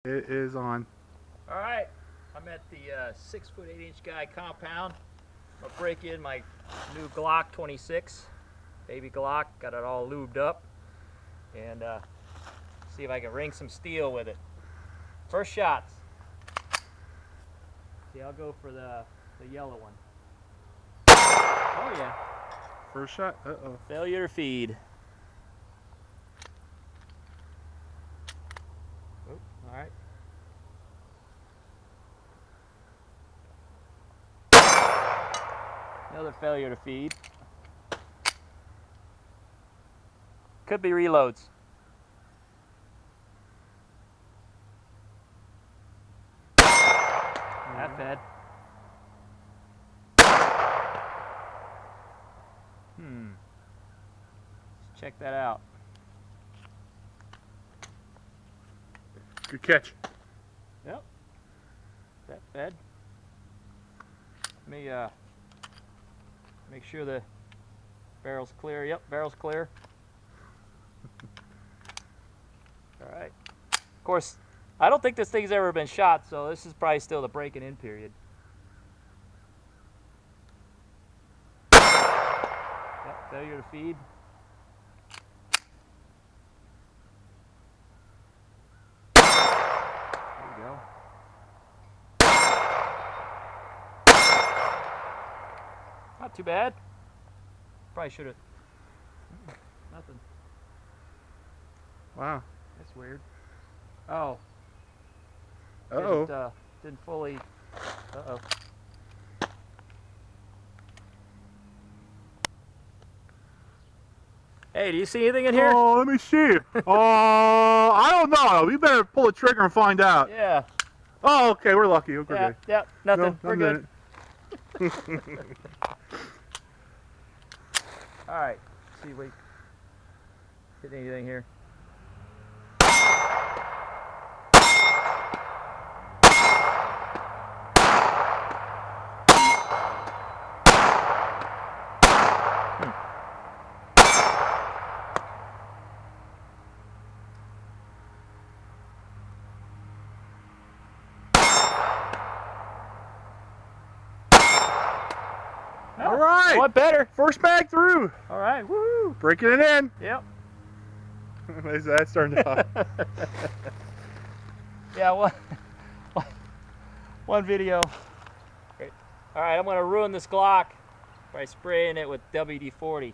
It is on. All right, I'm at the 6 foot 8 inch guy compound. I'm gonna break in my new Glock 26, baby Glock. Got it all lubed up, and see if I can ring some steel with it. First shots. See, I'll go for the yellow one. Oh yeah. First shot. Uh-oh. Failure to feed. Oh, all right. Another failure to feed. Could be reloads. That fed. Let's check that out. Good catch. Yep. That fed. Let me make sure the barrel's clear. Yep, barrel's clear. All right. Of course, I don't think this thing's ever been shot, so this is probably still the breaking in period. Yep, failure to feed. There we go. Not too bad. Probably should have. Nothing. Wow. That's weird. Oh. Uh-oh. Didn't fully. Uh-oh. Hey, do you see anything in here? Oh, let me see. I don't know. We better pull the trigger and find out. Yeah. Oh, okay. We're lucky. We're good. Yeah. Nothing. No, We're good. All right. See if we hit anything here. All right. What better? First bag through. All right. Woo. Breaking it in. Yep. That's starting to Yeah. One video. Great. All right. I'm gonna ruin this Glock by spraying it with WD-40.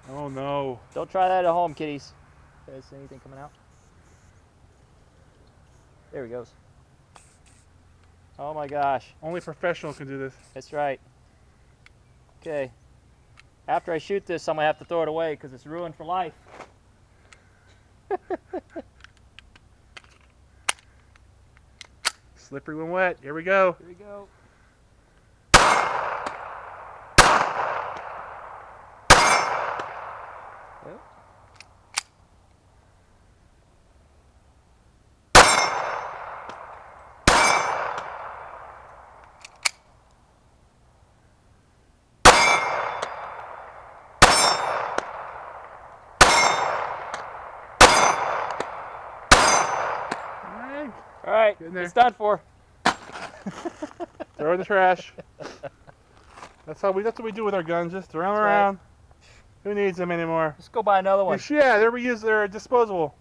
Oh no. Don't try that at home, kiddies. Is anything coming out? There he goes. Oh my gosh. Only professional can do this. That's right. Okay. After I shoot this, I'm going to have to throw it away because it's ruined for life. Slippery when wet. Here we go. Here we go. Yep. All right, it's done for. Throw in the trash. That's what we do with our guns. Just throw them around. Right. Who needs them anymore? Let's go buy another one. Yeah, they're disposable.